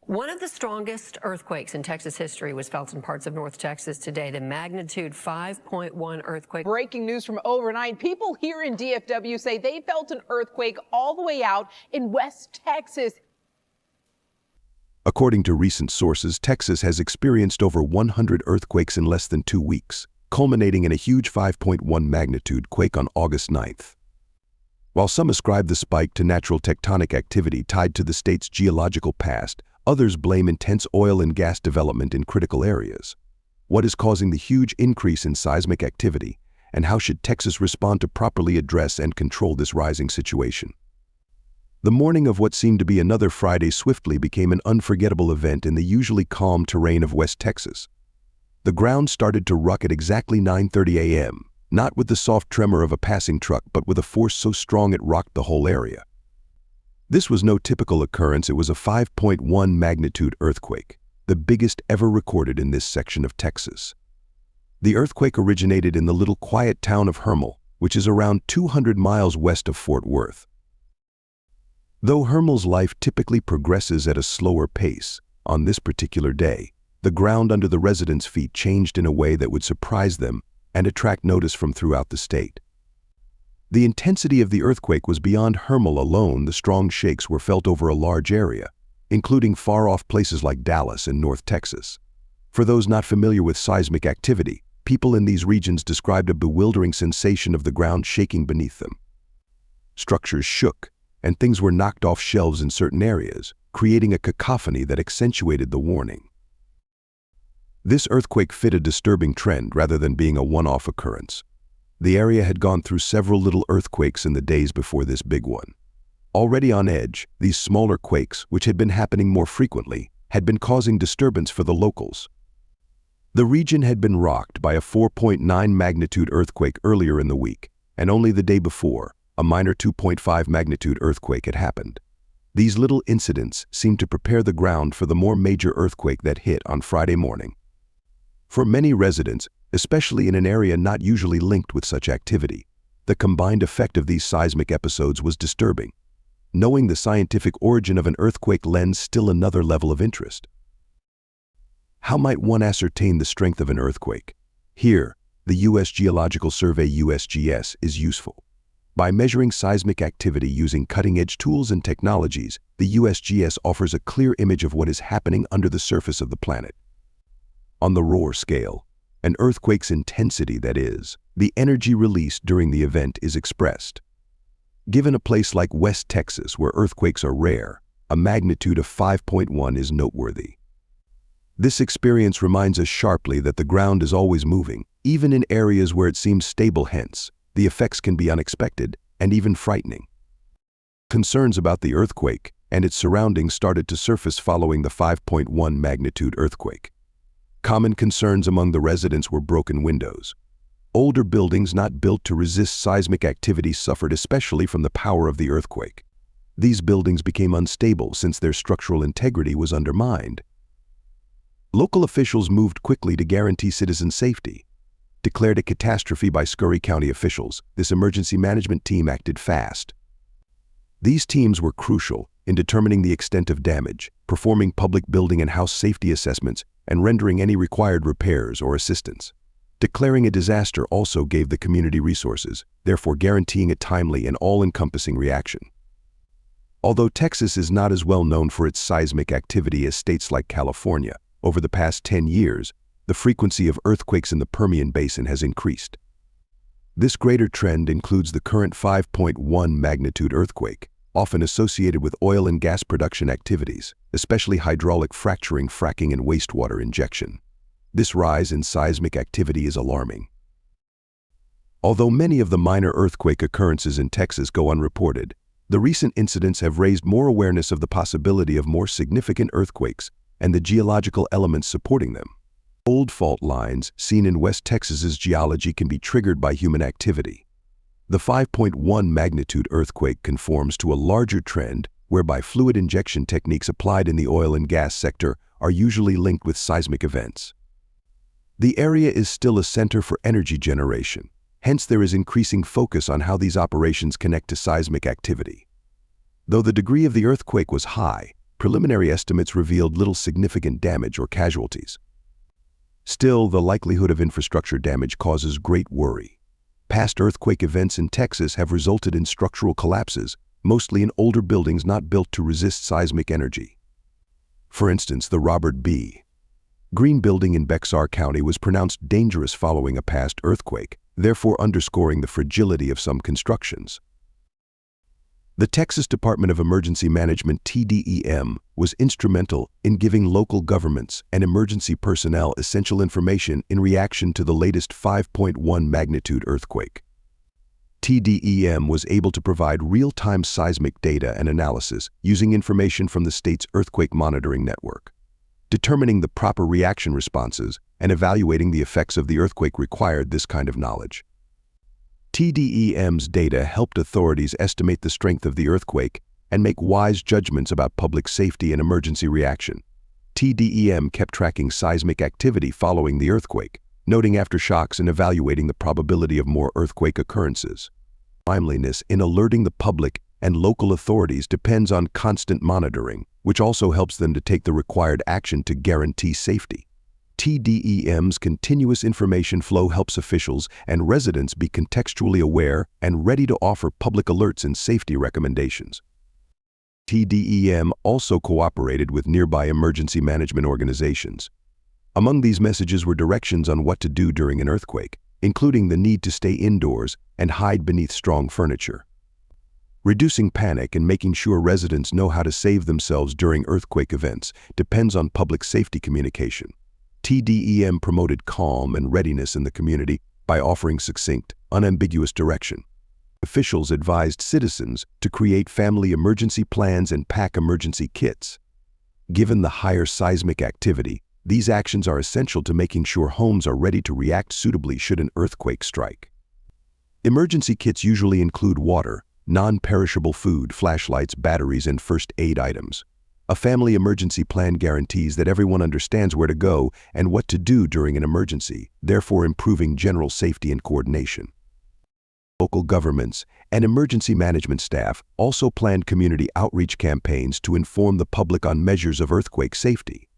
One of the strongest earthquakes in Texas history was felt in parts of North Texas today. The magnitude 5.1 earthquake. Breaking news from overnight. People here in DFW say they felt an earthquake all the way out in West Texas. According to recent sources, Texas has experienced over 100 earthquakes in less than 2 weeks, culminating in a huge 5.1 magnitude quake on August 9th. While some ascribe the spike to natural tectonic activity tied to the state's geological past, others blame intense oil and gas development in critical areas. What is causing the huge increase in seismic activity, and how should Texas respond to properly address and control this rising situation? The morning of what seemed to be another Friday swiftly became an unforgettable event in the usually calm terrain of West Texas. The ground started to rock at exactly 9:30 a.m., not with the soft tremor of a passing truck, but with a force so strong it rocked the whole area. This was no typical occurrence. It was a 5.1 magnitude earthquake, the biggest ever recorded in this section of Texas. The earthquake originated in the little quiet town of Hermel, which is around 200 miles west of Fort Worth. Though Hermel's life typically progresses at a slower pace, on this particular day, the ground under the residents' feet changed in a way that would surprise them and attract notice from throughout the state. The intensity of the earthquake was beyond Hermel alone. The strong shakes were felt over a large area, including far-off places like Dallas and North Texas. For those not familiar with seismic activity, people in these regions described a bewildering sensation of the ground shaking beneath them. Structures shook, and things were knocked off shelves in certain areas, creating a cacophony that accentuated the warning. This earthquake fit a disturbing trend rather than being a one-off occurrence. The area had gone through several little earthquakes in the days before this big one. Already on edge, these smaller quakes, which had been happening more frequently, had been causing disturbance for the locals. The region had been rocked by a 4.9 magnitude earthquake earlier in the week, and only the day before, a minor 2.5 magnitude earthquake had happened. These little incidents seemed to prepare the ground for the more major earthquake that hit on Friday morning. For many residents, especially in an area not usually linked with such activity, the combined effect of these seismic episodes was disturbing. Knowing the scientific origin of an earthquake lends still another level of interest. How might one ascertain the strength of an earthquake? Here, the U.S. Geological Survey (USGS) is useful. By measuring seismic activity using cutting-edge tools and technologies, the USGS offers a clear image of what is happening under the surface of the planet. On the Rohr scale, an earthquake's intensity, that is, the energy released during the event, is expressed. Given a place like West Texas where earthquakes are rare, a magnitude of 5.1 is noteworthy. This experience reminds us sharply that the ground is always moving, even in areas where it seems stable. Hence, the effects can be unexpected and even frightening. Concerns about the earthquake and its surroundings started to surface following the 5.1 magnitude earthquake. Common concerns among the residents were broken windows. Older buildings not built to resist seismic activity suffered especially from the power of the earthquake. These buildings became unstable since their structural integrity was undermined. Local officials moved quickly to guarantee citizen safety. Declared a catastrophe by Scurry County officials, this emergency management team acted fast. These teams were crucial in determining the extent of damage, performing public building and house safety assessments, and rendering any required repairs or assistance. Declaring a disaster also gave the community resources, therefore guaranteeing a timely and all-encompassing reaction. Although Texas is not as well known for its seismic activity as states like California, over the past 10 years, the frequency of earthquakes in the Permian Basin has increased. This greater trend includes the current 5.1 magnitude earthquake, often associated with oil and gas production activities, especially hydraulic fracturing, fracking, and wastewater injection. This rise in seismic activity is alarming. Although many of the minor earthquake occurrences in Texas go unreported, the recent incidents have raised more awareness of the possibility of more significant earthquakes and the geological elements supporting them. Old fault lines seen in West Texas's geology can be triggered by human activity. The 5.1 magnitude earthquake conforms to a larger trend whereby fluid injection techniques applied in the oil and gas sector are usually linked with seismic events. The area is still a center for energy generation, hence there is increasing focus on how these operations connect to seismic activity. Though the degree of the earthquake was high, preliminary estimates revealed little significant damage or casualties. Still, the likelihood of infrastructure damage causes great worry. Past earthquake events in Texas have resulted in structural collapses, mostly in older buildings not built to resist seismic energy. For instance, the Robert B. Greene building in Bexar County was pronounced dangerous following a past earthquake, therefore underscoring the fragility of some constructions. The Texas Department of Emergency Management (TDEM) was instrumental in giving local governments and emergency personnel essential information in reaction to the latest 5.1 magnitude earthquake. TDEM was able to provide real-time seismic data and analysis using information from the state's earthquake monitoring network. Determining the proper reaction responses and evaluating the effects of the earthquake required this kind of knowledge. TDEM's data helped authorities estimate the strength of the earthquake and make wise judgments about public safety and emergency reaction. TDEM kept tracking seismic activity following the earthquake, noting aftershocks and evaluating the probability of more earthquake occurrences. Timeliness in alerting the public and local authorities depends on constant monitoring, which also helps them to take the required action to guarantee safety. TDEM's continuous information flow helps officials and residents be contextually aware and ready to offer public alerts and safety recommendations. TDEM also cooperated with nearby emergency management organizations. Among these messages were directions on what to do during an earthquake, including the need to stay indoors and hide beneath strong furniture. Reducing panic and making sure residents know how to save themselves during earthquake events depends on public safety communication. TDEM promoted calm and readiness in the community by offering succinct, unambiguous direction. Officials advised citizens to create family emergency plans and pack emergency kits. Given the higher seismic activity, these actions are essential to making sure homes are ready to react suitably should an earthquake strike. Emergency kits usually include water, non-perishable food, flashlights, batteries, and first aid items. A family emergency plan guarantees that everyone understands where to go and what to do during an emergency, therefore improving general safety and coordination. Local governments and emergency management staff also planned community outreach campaigns to inform the public on measures of earthquake safety.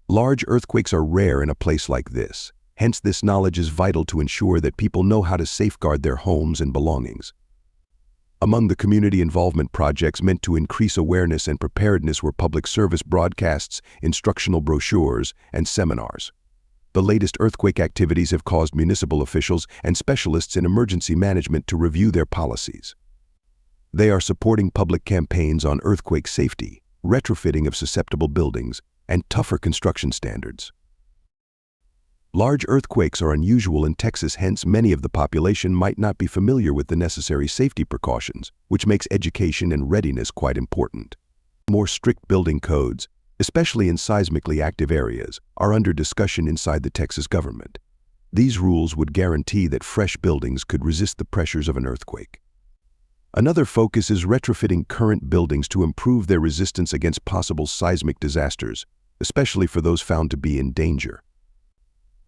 Large earthquakes are rare in a place like this, hence this knowledge is vital to ensure that people know how to safeguard their homes and belongings. Among the community involvement projects meant to increase awareness and preparedness were public service broadcasts, instructional brochures, and seminars. The latest earthquake activities have caused municipal officials and specialists in emergency management to review their policies. They are supporting public campaigns on earthquake safety, retrofitting of susceptible buildings, and tougher construction standards. Large earthquakes are unusual in Texas, hence many of the population might not be familiar with the necessary safety precautions, which makes education and readiness quite important. More strict building codes, especially in seismically active areas, are under discussion inside the Texas government. These rules would guarantee that fresh buildings could resist the pressures of an earthquake. Another focus is retrofitting current buildings to improve their resistance against possible seismic disasters, especially for those found to be in danger.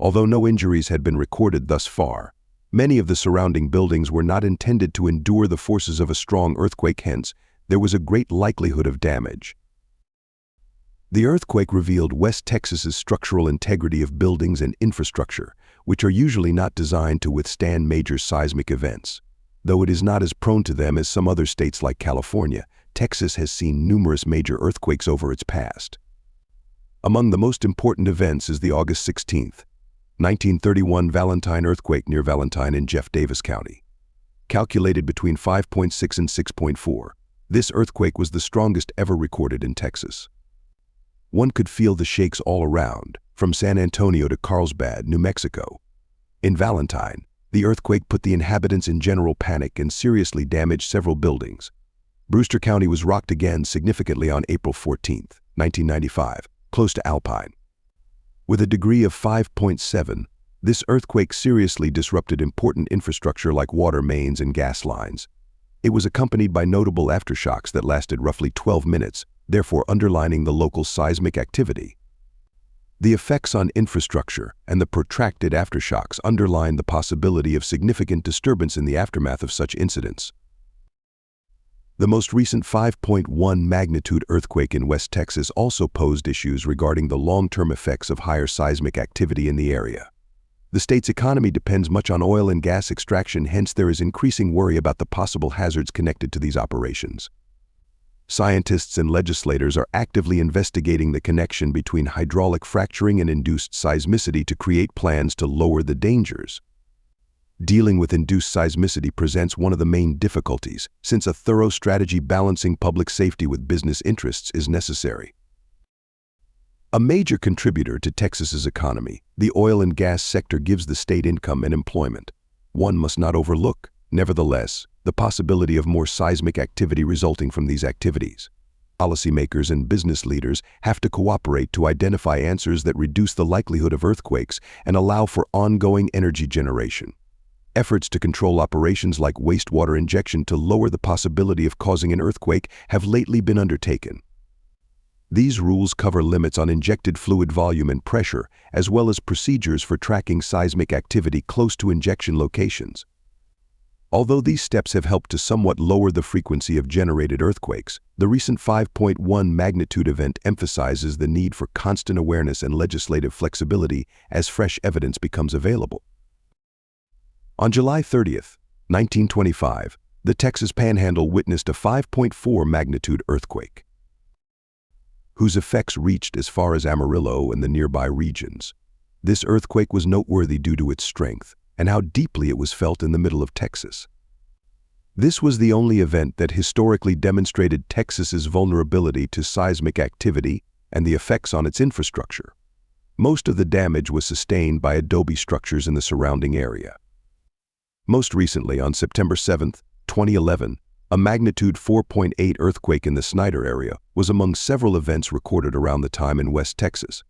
Although no injuries had been recorded thus far, many of the surrounding buildings were not intended to endure the forces of a strong earthquake, hence, there was a great likelihood of damage. The earthquake revealed West Texas's structural integrity of buildings and infrastructure, which are usually not designed to withstand major seismic events. Though it is not as prone to them as some other states like California, Texas has seen numerous major earthquakes over its past. Among the most important events is the August 16, 1931 Valentine earthquake near Valentine in Jeff Davis County. Calculated between 5.6 and 6.4, this earthquake was the strongest ever recorded in Texas. One could feel the shakes all around, from San Antonio to Carlsbad, New Mexico. In Valentine, the earthquake put the inhabitants in general panic and seriously damaged several buildings. Brewster County was rocked again significantly on April 14, 1995, close to Alpine. With a degree of 5.7, this earthquake seriously disrupted important infrastructure like water mains and gas lines. It was accompanied by notable aftershocks that lasted roughly 12 minutes, therefore underlining the local seismic activity. The effects on infrastructure and the protracted aftershocks underline the possibility of significant disturbance in the aftermath of such incidents. The most recent 5.1 magnitude earthquake in West Texas also posed issues regarding the long-term effects of higher seismic activity in the area. The state's economy depends much on oil and gas extraction, hence there is increasing worry about the possible hazards connected to these operations. Scientists and legislators are actively investigating the connection between hydraulic fracturing and induced seismicity to create plans to lower the dangers. Dealing with induced seismicity presents one of the main difficulties, since a thorough strategy balancing public safety with business interests is necessary. A major contributor to Texas's economy, the oil and gas sector gives the state income and employment. One must not overlook, nevertheless, the possibility of more seismic activity resulting from these activities. Policymakers and business leaders have to cooperate to identify answers that reduce the likelihood of earthquakes and allow for ongoing energy generation. Efforts to control operations like wastewater injection to lower the possibility of causing an earthquake have lately been undertaken. These rules cover limits on injected fluid volume and pressure, as well as procedures for tracking seismic activity close to injection locations. Although these steps have helped to somewhat lower the frequency of generated earthquakes, the recent 5.1 magnitude event emphasizes the need for constant awareness and legislative flexibility as fresh evidence becomes available. On July 30, 1925, the Texas Panhandle witnessed a 5.4 magnitude earthquake, whose effects reached as far as Amarillo and the nearby regions. This earthquake was noteworthy due to its strength and how deeply it was felt in the middle of Texas. This was the only event that historically demonstrated Texas's vulnerability to seismic activity and the effects on its infrastructure. Most of the damage was sustained by adobe structures in the surrounding area. Most recently, on September 7, 2011, a magnitude 4.8 earthquake in the Snyder area was among several events recorded around the time in West Texas.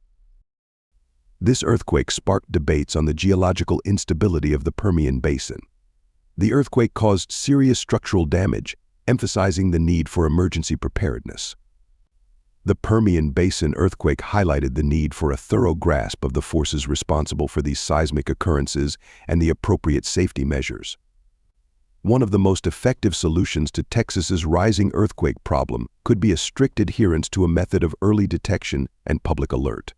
This earthquake sparked debates on the geological instability of the Permian Basin. The earthquake caused serious structural damage, emphasizing the need for emergency preparedness. The Permian Basin earthquake highlighted the need for a thorough grasp of the forces responsible for these seismic occurrences and the appropriate safety measures. One of the most effective solutions to Texas's rising earthquake problem could be a strict adherence to a method of early detection and public alert.